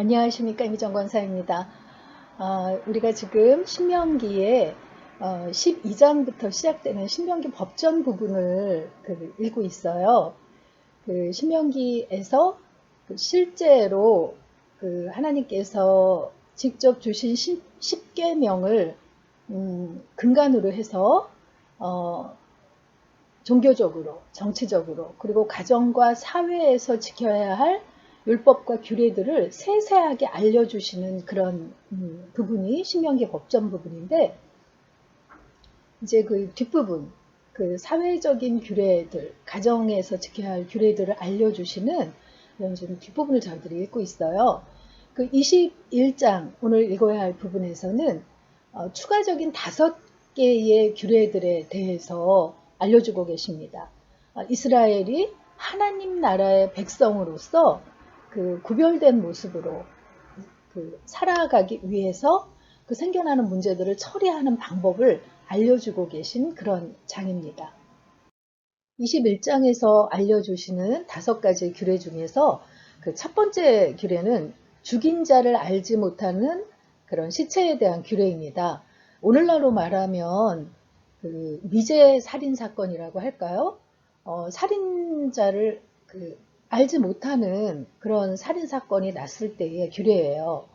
안녕하십니까, 이미정 권사입니다. 우리가 지금 신명기에 12장부터 시작되는 신명기 법전 부분을 읽고 있어요. 그 신명기에서 실제로 하나님께서 직접 주신 10계명을 근간으로 해서 종교적으로, 정치적으로, 그리고 가정과 사회에서 지켜야 할 율법과 규례들을 세세하게 알려주시는 그런 부분이 신명기 법전 부분인데, 이제 그 뒷부분, 그 사회적인 규례들, 가정에서 지켜야 할 규례들을 알려주시는 이런 좀 뒷부분을 저희들이 읽고 있어요. 그 21장, 오늘 읽어야 할 부분에서는 추가적인 5개의 규례들에 대해서 알려주고 계십니다. 이스라엘이 하나님 나라의 백성으로서 그 구별된 모습으로 살아가기 위해서 그 생겨나는 문제들을 처리하는 방법을 알려주고 계신 그런 장입니다. 21장에서 알려주시는 5가지 규례 중에서 그 첫 번째 규례는 죽인 자를 알지 못하는 그런 시체에 대한 규례입니다. 오늘날로 말하면 그 미제 살인 사건이라고 할까요? 살인자를 알지 못하는 그런 살인 사건이 났을 때의 규례예요.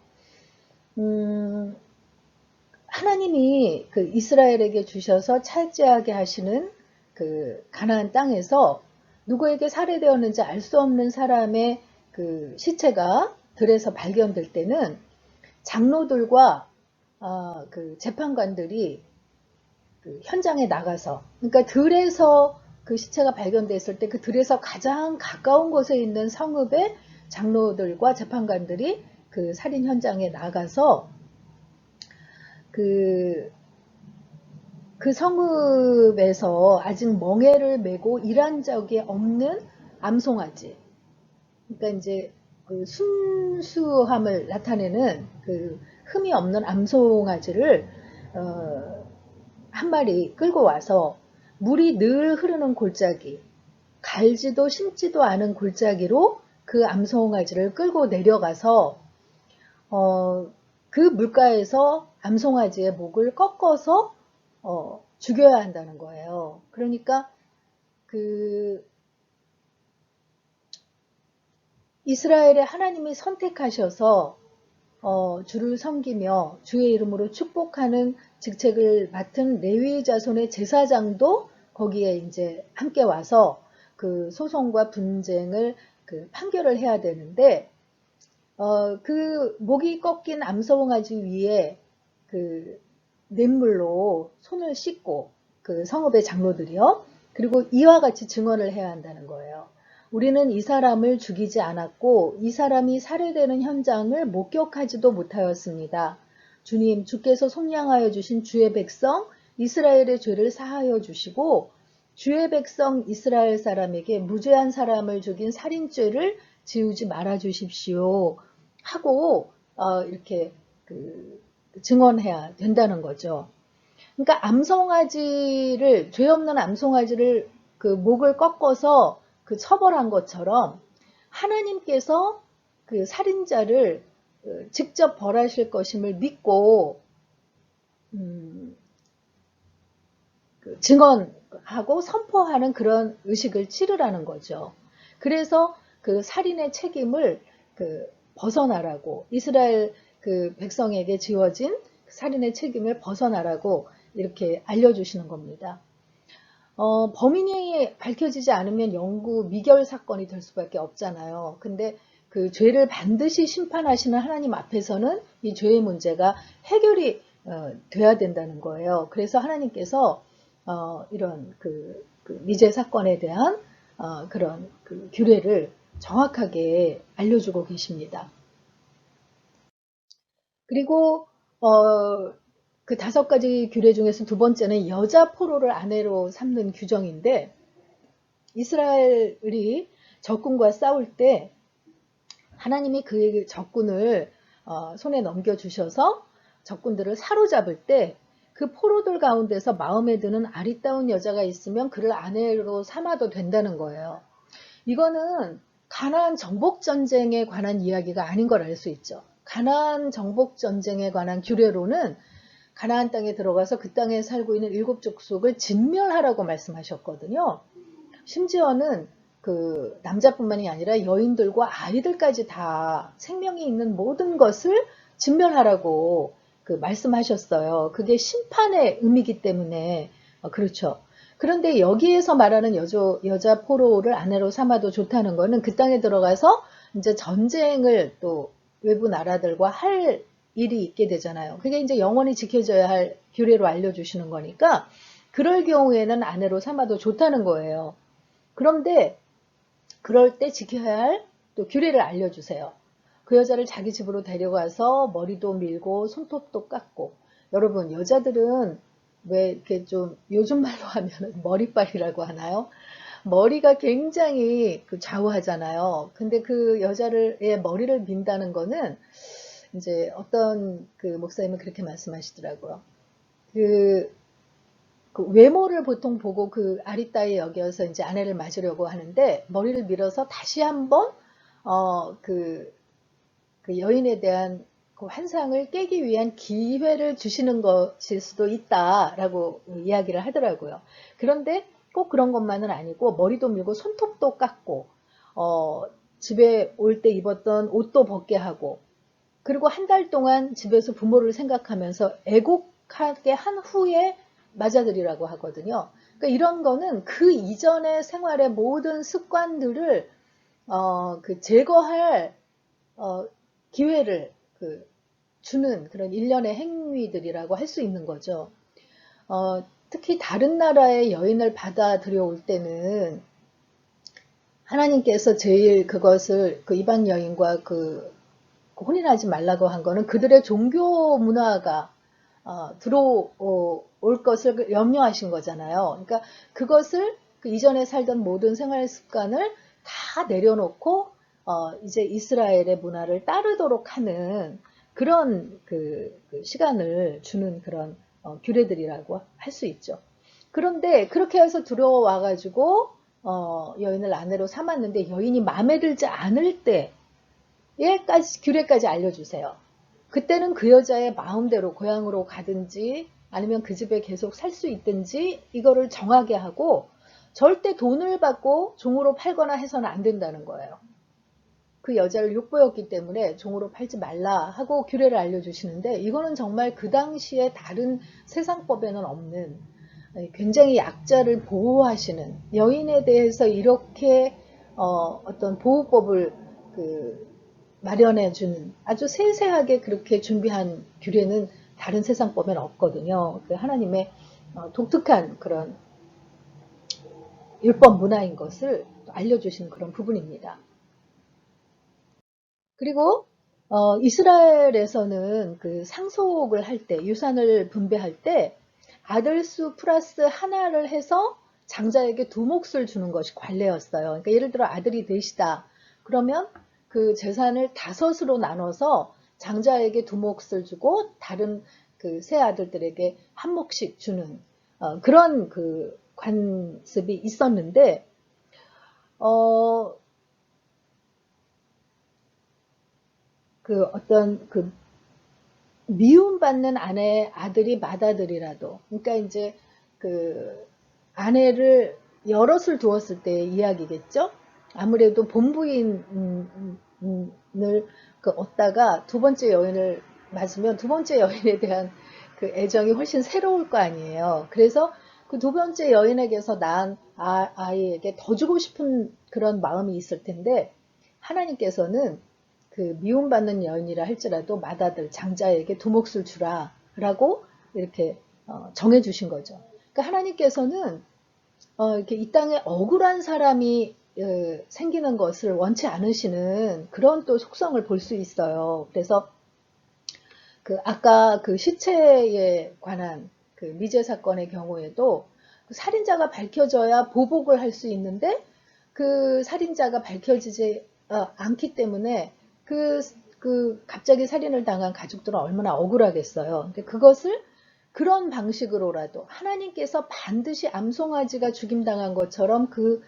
하나님이 그 이스라엘에게 주셔서 차지하게 하시는 그 가나안 땅에서 누구에게 살해되었는지 알 수 없는 사람의 그 시체가 들에서 발견될 때는 장로들과 그 재판관들이 그 현장에 나가서, 그러니까 들에서 그 시체가 발견됐을 때 그 들에서 가장 가까운 곳에 있는 성읍의 장로들과 재판관들이 그 살인 현장에 나가서 그 성읍에서 아직 멍에를 메고 일한 적이 없는 암송아지, 그러니까 이제 그 순수함을 나타내는 그 흠이 없는 암송아지를 한 마리 끌고 와서 물이 늘 흐르는 골짜기, 갈지도 심지도 않은 골짜기로 그 암송아지를 끌고 내려가서 그 물가에서 암송아지의 목을 꺾어서 죽여야 한다는 거예요. 그러니까 그 이스라엘의 하나님이 선택하셔서 주를 섬기며 주의 이름으로 축복하는 직책을 맡은 레위 자손의 제사장도 거기에 이제 함께 와서 그 소송과 분쟁을 그 판결을 해야 되는데 그 목이 꺾인 암송아지 위에 그 냇물로 손을 씻고 그 성읍의 장로들이요. 그리고 이와 같이 증언을 해야 한다는 거예요. 우리는 이 사람을 죽이지 않았고 이 사람이 살해되는 현장을 목격하지도 못하였습니다. 주님, 주께서 속량하여 주신 주의 백성 이스라엘의 죄를 사하여 주시고 주의 백성 이스라엘 사람에게 무죄한 사람을 죽인 살인죄를 지우지 말아 주십시오 하고 이렇게 증언해야 된다는 거죠. 그러니까 암송아지를, 죄 없는 암송아지를 그 목을 꺾어서 그 처벌한 것처럼 하나님께서 그 살인자를 직접 벌하실 것임을 믿고 증언하고 선포하는 그런 의식을 치르라는 거죠. 그래서 그 살인의 책임을 벗어나라고, 이스라엘 그 백성에게 지워진 살인의 책임을 벗어나라고 이렇게 알려주시는 겁니다. 범인이 밝혀지지 않으면 영구 미결 사건이 될 수밖에 없잖아요. 근데 그 죄를 반드시 심판하시는 하나님 앞에서는 이 죄의 문제가 해결이 돼야 된다는 거예요. 그래서 하나님께서 이런 미제 사건에 대한 그런 규례를 정확하게 알려주고 계십니다. 그리고 그 5가지 규례 중에서 두 번째는 여자 포로를 아내로 삼는 규정인데, 이스라엘이 적군과 싸울 때 하나님이 그 적군을 손에 넘겨주셔서 적군들을 사로잡을 때 그 포로들 가운데서 마음에 드는 아리따운 여자가 있으면 그를 아내로 삼아도 된다는 거예요. 이거는 가나안 정복 전쟁에 관한 이야기가 아닌 걸 알 수 있죠. 가나안 정복 전쟁에 관한 규례로는 가나안 땅에 들어가서 그 땅에 살고 있는 일곱 족속을 진멸하라고 말씀하셨거든요. 심지어는 그 남자뿐만이 아니라 여인들과 아이들까지 다 생명이 있는 모든 것을 진멸하라고 그 말씀하셨어요. 그게 심판의 의미이기 때문에 그렇죠. 그런데 여기에서 말하는 여자 포로를 아내로 삼아도 좋다는 거는 그 땅에 들어가서 이제 전쟁을 또 외부 나라들과 할 일이 있게 되잖아요. 그게 이제 영원히 지켜져야 할 규례로 알려주시는 거니까 그럴 경우에는 아내로 삼아도 좋다는 거예요. 그런데 그럴 때 지켜야 할 또 규례를 알려주세요. 그 여자를 자기 집으로 데려가서 머리도 밀고 손톱도 깎고. 여러분, 여자들은 왜 이렇게 좀 요즘 말로 하면 머리빨이라고 하나요? 머리가 굉장히 그 좌우하잖아요. 근데 그 여자의 머리를 민다는 거는 이제 어떤 그 목사님은 그렇게 말씀하시더라고요. 그 외모를 보통 보고 그 아리따위 여겨서 이제 아내를 맞으려고 하는데 머리를 밀어서 다시 한번 그 여인에 대한 그 환상을 깨기 위한 기회를 주시는 것일 수도 있다라고 이야기를 하더라고요. 그런데 꼭 그런 것만은 아니고 머리도 밀고 손톱도 깎고 집에 올 때 입었던 옷도 벗게 하고 그리고 한 달 동안 집에서 부모를 생각하면서 애곡하게 한 후에 맞아들이라고 하거든요. 그러니까 이런 거는 그 이전의 생활의 모든 습관들을 그 제거할 기회를 주는 그런 일련의 행위들이라고 할 수 있는 거죠. 특히 다른 나라의 여인을 받아들여 올 때는 하나님께서 제일 그것을 그 이방 여인과 혼인하지 말라고 한 거는 그들의 종교 문화가 들어올 것을 염려하신 거잖아요. 그러니까 그것을 그 이전에 살던 모든 생활 습관을 다 내려놓고 이제 이스라엘의 문화를 따르도록 하는 그런 그 시간을 주는 그런 규례들이라고 할 수 있죠. 그런데 그렇게 해서 들어와 가지고 여인을 아내로 삼았는데 여인이 마음에 들지 않을 때 예까지 규례까지 알려주세요. 그때는 그 여자의 마음대로 고향으로 가든지 아니면 그 집에 계속 살 수 있든지 이거를 정하게 하고 절대 돈을 받고 종으로 팔거나 해서는 안 된다는 거예요. 그 여자를 욕보였기 때문에 종으로 팔지 말라 하고 규례를 알려주시는데 이거는 정말 그 당시에 다른 세상법에는 없는 굉장히 약자를 보호하시는 여인에 대해서 이렇게 어떤 보호법을 마련해 주는 아주 세세하게 그렇게 준비한 규례는 다른 세상법에는 없거든요. 하나님의 독특한 그런 율법 문화인 것을 알려주시는 그런 부분입니다. 그리고 이스라엘에서는 그 상속을 할 때, 유산을 분배할 때 아들 수 플러스 하나를 해서 장자에게 두 몫을 주는 것이 관례였어요. 그러니까 예를 들어 아들이 넷이다. 그러면 그 재산을 다섯으로 나눠서 장자에게 두 몫을 주고 다른 그 세 아들들에게 한 몫씩 주는 그런 그 관습이 있었는데 어떤 미움받는 아들이 맏아들이라도 그러니까 이제 그 아내를 여럿을 두었을 때의 이야기겠죠. 아무래도 본부인을 얻다가 두 번째 여인을 맞으면 두 번째 여인에 대한 그 애정이 훨씬 새로울 거 아니에요. 그래서 그 두 번째 여인에게서 낳은 아이에게 더 주고 싶은 그런 마음이 있을 텐데 하나님께서는 그 미움받는 여인이라 할지라도 맏아들 장자에게 두 몫을 주라 라고 이렇게 정해 주신 거죠. 그러니까 하나님께서는 이렇게 이 땅에 억울한 사람이 생기는 것을 원치 않으시는 그런 또 속성을 볼 수 있어요. 그래서 아까 그 시체에 관한 그 미제 사건의 경우에도 그 살인자가 밝혀져야 보복을 할 수 있는데 그 살인자가 밝혀지지 않기 때문에 갑자기 살인을 당한 가족들은 얼마나 억울하겠어요. 근데 그것을 그런 방식으로라도 하나님께서 반드시 암송아지가 죽임당한 것처럼 그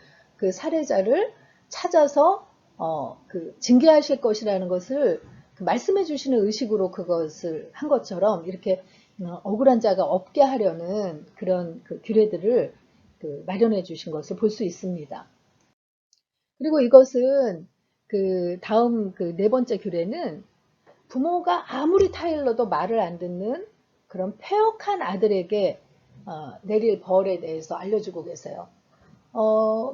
살해자를 찾아서 징계하실 것이라는 것을 말씀해 주시는 의식으로 그것을 한 것처럼 이렇게 억울한 자가 없게 하려는 그런 규례들을 마련해 주신 것을 볼 수 있습니다. 그리고 이것은 다음 네 번째 규례는 부모가 아무리 타일러도 말을 안 듣는 그런 패역한 아들에게 내릴 벌에 대해서 알려주고 계세요.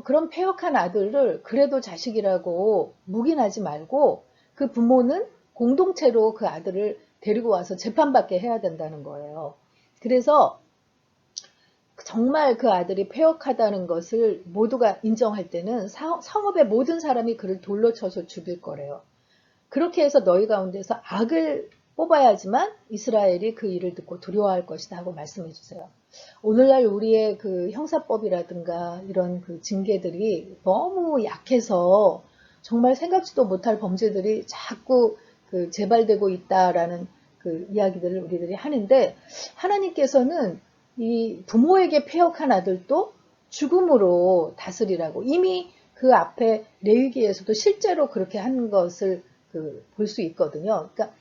그런 패역한 아들을 그래도 자식이라고 묵인하지 말고 그 부모는 공동체로 그 아들을 데리고 와서 재판받게 해야 된다는 거예요. 그래서 정말 그 아들이 패역하다는 것을 모두가 인정할 때는 성읍의 모든 사람이 그를 돌로 쳐서 죽일 거래요. 그렇게 해서 너희 가운데서 악을 뽑아야지만 이스라엘이 그 일을 듣고 두려워할 것이다 하고 말씀해 주세요. 오늘날 우리의 형사법이라든가 이런 징계들이 너무 약해서 정말 생각지도 못할 범죄들이 자꾸 재발되고 있다라는 이야기들을 우리들이 하는데, 하나님께서는 이 부모에게 패역한 아들도 죽음으로 다스리라고 이미 그 앞에 레위기에서도 실제로 그렇게 한 것을 볼 수 있거든요. 그러니까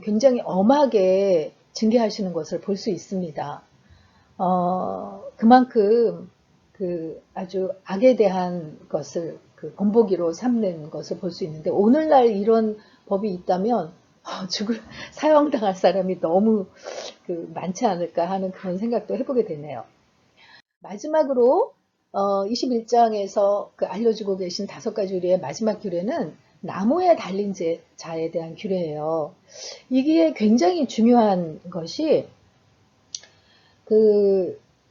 굉장히 엄하게 징계하시는 것을 볼 수 있습니다. 그만큼 아주 악에 대한 것을 본보기로 삼는 것을 볼 수 있는데, 오늘날 이런 법이 있다면 사형당할 사람이 너무 많지 않을까 하는 그런 생각도 해보게 되네요. 마지막으로 21장에서 알려주고 계신 5가지 규례의 마지막 규례는 나무에 달린 자에 대한 규례예요. 이게 굉장히 중요한 것이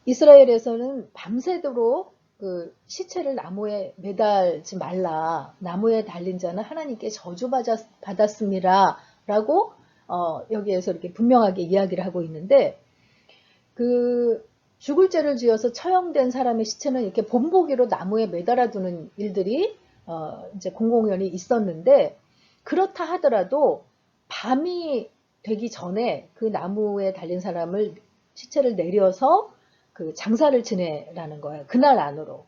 이스라엘에서는 밤새도록 시체를 나무에 매달지 말라. 나무에 달린 자는 하나님께 저주받았습니다. 라고 여기에서 이렇게 분명하게 이야기를 하고 있는데, 죽을 죄를 지어서 처형된 사람의 시체는 이렇게 본보기로 나무에 매달아 두는 일들이 이제 공공연히 있었는데, 그렇다 하더라도 밤이 되기 전에 그 나무에 달린 사람을 시체를 내려서 장사를 지내라는 거예요. 그날 안으로.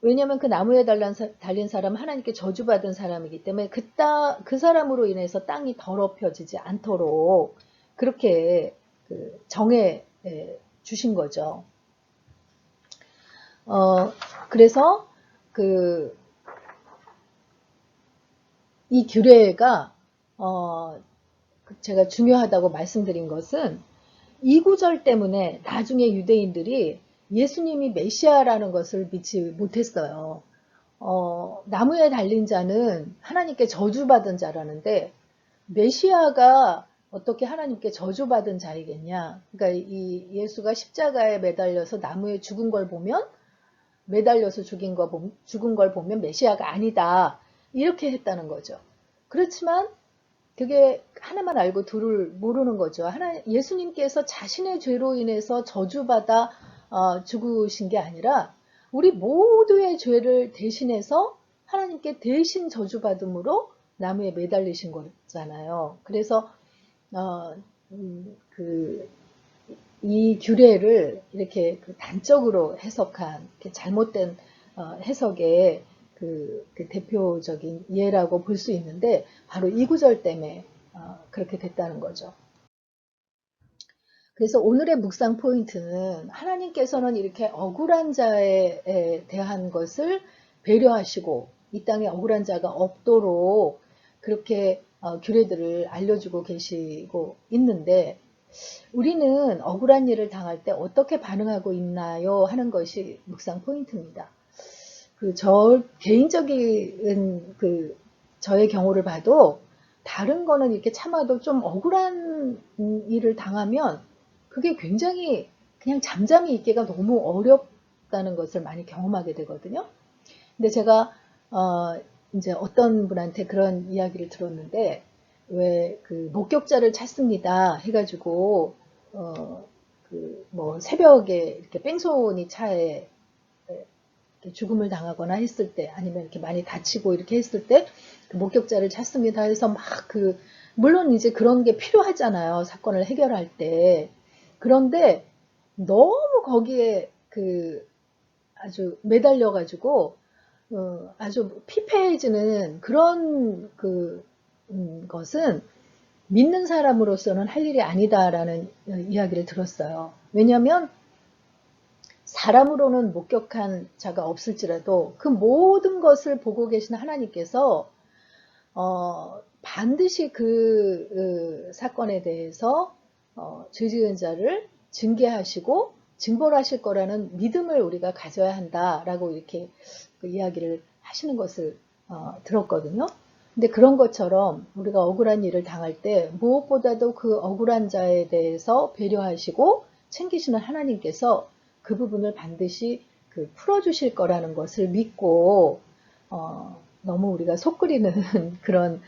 왜냐하면 그 나무에 달린 사람은 하나님께 저주받은 사람이기 때문에 그 사람으로 인해서 땅이 더럽혀지지 않도록 그렇게 정해 주신 거죠. 그래서 이 규례가 제가 중요하다고 말씀드린 것은 이 구절 때문에 나중에 유대인들이 예수님이 메시아라는 것을 믿지 못했어요. 나무에 달린 자는 하나님께 저주받은 자라는데, 메시아가 어떻게 하나님께 저주받은 자이겠냐. 그러니까 이 예수가 십자가에 매달려서 나무에 죽은 걸 보면, 매달려서 죽은 걸 보면 메시아가 아니다. 이렇게 했다는 거죠. 그렇지만 그게 하나만 알고 둘을 모르는 거죠. 예수님께서 자신의 죄로 인해서 저주받아 죽으신 게 아니라 우리 모두의 죄를 대신해서 하나님께 대신 저주받음으로 나무에 매달리신 거잖아요. 그래서 이 규례를 이렇게 단적으로 해석한 잘못된 해석의 대표적인 예라고 볼 수 있는데, 바로 이 구절 때문에 그렇게 됐다는 거죠. 그래서 오늘의 묵상 포인트는 하나님께서는 이렇게 억울한 자에 대한 것을 배려하시고 이 땅에 억울한 자가 없도록 그렇게 규례들을 알려주고 계시고 있는데, 우리는 억울한 일을 당할 때 어떻게 반응하고 있나요? 하는 것이 묵상 포인트입니다. 저 개인적인 저의 경우를 봐도 다른 거는 이렇게 참아도 좀 억울한 일을 당하면 그게 굉장히 그냥 잠잠히 있기가 너무 어렵다는 것을 많이 경험하게 되거든요. 근데 제가 이제 어떤 분한테 그런 이야기를 들었는데, 왜 목격자를 찾습니다 해가지고 뭐 새벽에 이렇게 뺑소니 차에 죽음을 당하거나 했을 때, 아니면 이렇게 많이 다치고 이렇게 했을 때 목격자를 찾습니다 해서 막 물론 이제 그런 게 필요하잖아요, 사건을 해결할 때. 그런데 너무 거기에 아주 매달려 가지고 아주 피폐해지는 그런 것은 믿는 사람으로서는 할 일이 아니다라는 이야기를 들었어요. 왜냐하면 사람으로는 목격한 자가 없을지라도 그 모든 것을 보고 계신 하나님께서 반드시 그 사건에 대해서 죄 지은 자를 징계하시고 징벌하실 거라는 믿음을 우리가 가져야 한다라고 이렇게 그 이야기를 하시는 것을 들었거든요. 근데 그런 것처럼 우리가 억울한 일을 당할 때 무엇보다도 그 억울한 자에 대해서 배려하시고 챙기시는 하나님께서 그 부분을 반드시 풀어주실 거라는 것을 믿고 너무 우리가 속 끓이는 그런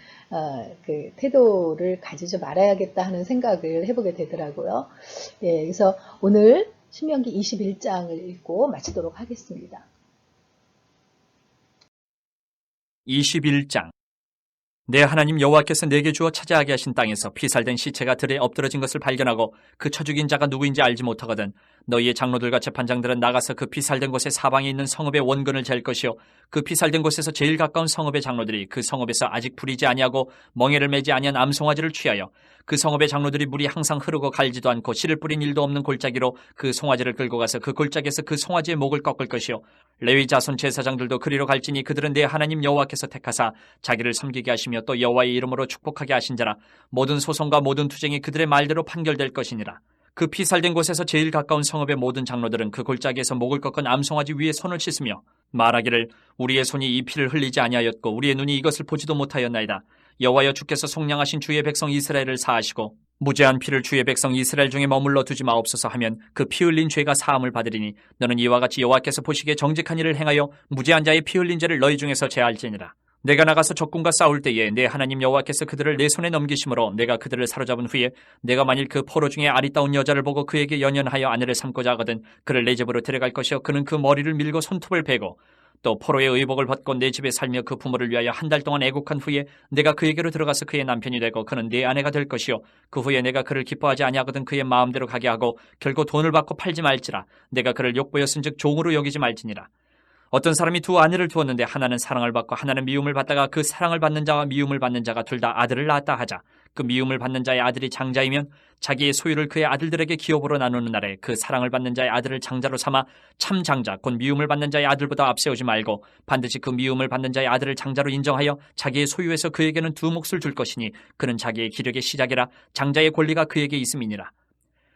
그 태도를 가지지 말아야겠다 하는 생각을 해보게 되더라고요. 예, 그래서 오늘 신명기 21장을 읽고 마치도록 하겠습니다. 21장. 내 하나님 여호와께서 내게 주어 차지하게 하신 땅에서 피살된 시체가 들에 엎드러진 것을 발견하고 그 쳐 죽인 자가 누구인지 알지 못하거든 너희의 장로들과 재판장들은 나가서 그 피살된 곳의 사방에 있는 성읍의 원근을 잴 것이요 그 피살된 곳에서 제일 가까운 성읍의 장로들이 그 성읍에서 아직 풀이지 아니하고 멍에를 매지 아니한 암송아지를 취하여 그 성읍의 장로들이 물이 항상 흐르고 갈지도 않고 씨를 뿌린 일도 없는 골짜기로 그 송아지를 끌고 가서 그 골짜기에서 그 송아지의 목을 꺾을 것이요 레위 자손 제사장들도 그리로 갈지니 그들은 내 하나님 여호와께서 택하사 자기를 섬기게 하시며 또 여호와의 이름으로 축복하게 하신 자라 모든 소송과 모든 투쟁이 그들의 말대로 판결될 것이니라. 그 피살된 곳에서 제일 가까운 성읍의 모든 장로들은 그 골짜기에서 목을 꺾은 암송아지 위에 손을 씻으며 말하기를 우리의 손이 이 피를 흘리지 아니하였고 우리의 눈이 이것을 보지도 못하였나이다. 여호와여 주께서 속량하신 주의 백성 이스라엘을 사하시고 무죄한 피를 주의 백성 이스라엘 중에 머물러 두지 마옵소서 하면 그 피 흘린 죄가 사함을 받으리니 너는 이와 같이 여호와께서 보시기에 정직한 일을 행하여 무죄한 자의 피 흘린 죄를 너희 중에서 제할지니라. 내가 나가서 적군과 싸울 때에 내 하나님 여호와께서 그들을 내 손에 넘기심으로 내가 그들을 사로잡은 후에 내가 만일 그 포로 중에 아리따운 여자를 보고 그에게 연연하여 아내를 삼고자 하거든 그를 내 집으로 데려갈 것이요 그는 그 머리를 밀고 손톱을 베고 또 포로의 의복을 벗고 내 집에 살며 그 부모를 위하여 한 달 동안 애국한 후에 내가 그에게로 들어가서 그의 남편이 되고 그는 내 아내가 될 것이요 그 후에 내가 그를 기뻐하지 아니하거든 그의 마음대로 가게 하고 결코 돈을 받고 팔지 말지라 내가 그를 욕보였은즉 종으로 여기지 말지니라. 어떤 사람이 두 아내를 두었는데 하나는 사랑을 받고 하나는 미움을 받다가 그 사랑을 받는 자와 미움을 받는 자가 둘 다 아들을 낳았다 하자. 그 미움을 받는 자의 아들이 장자이면 자기의 소유를 그의 아들들에게 기업으로 나누는 날에 그 사랑을 받는 자의 아들을 장자로 삼아 참 장자 곧 미움을 받는 자의 아들보다 앞세우지 말고 반드시 그 미움을 받는 자의 아들을 장자로 인정하여 자기의 소유에서 그에게는 두 몫을 줄 것이니 그는 자기의 기력의 시작이라 장자의 권리가 그에게 있음이니라.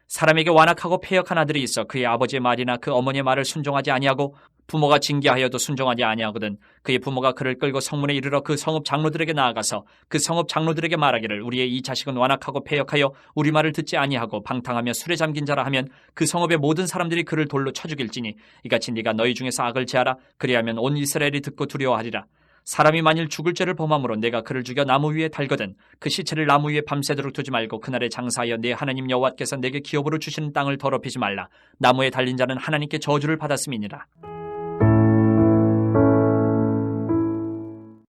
사람에게 완악하고 패역한 아들이 있어 그의 아버지의 말이나 그 어머니의 말을 순종하지 아니하고 부모가 징계하여도 순종하지 아니하거든 그의 부모가 그를 끌고 성문에 이르러 그 성읍 장로들에게 나아가서 그 성읍 장로들에게 말하기를 우리의 이 자식은 완악하고 패역하여 우리 말을 듣지 아니하고 방탕하며 술에 잠긴 자라 하면 그 성읍의 모든 사람들이 그를 돌로 쳐 죽일지니 이같이 네가 너희 중에서 악을 제하라 그리하면 온 이스라엘이 듣고 두려워하리라. 사람이 만일 죽을 죄를 범함으로 내가 그를 죽여 나무 위에 달거든 그 시체를 나무 위에 밤새도록 두지 말고 그날에 장사하여 내 하나님 여호와께서 내게 기업으로 주시는 땅을 더럽히지 말라. 나무에 달린 자는 하나님께 저주를 받았음이니라.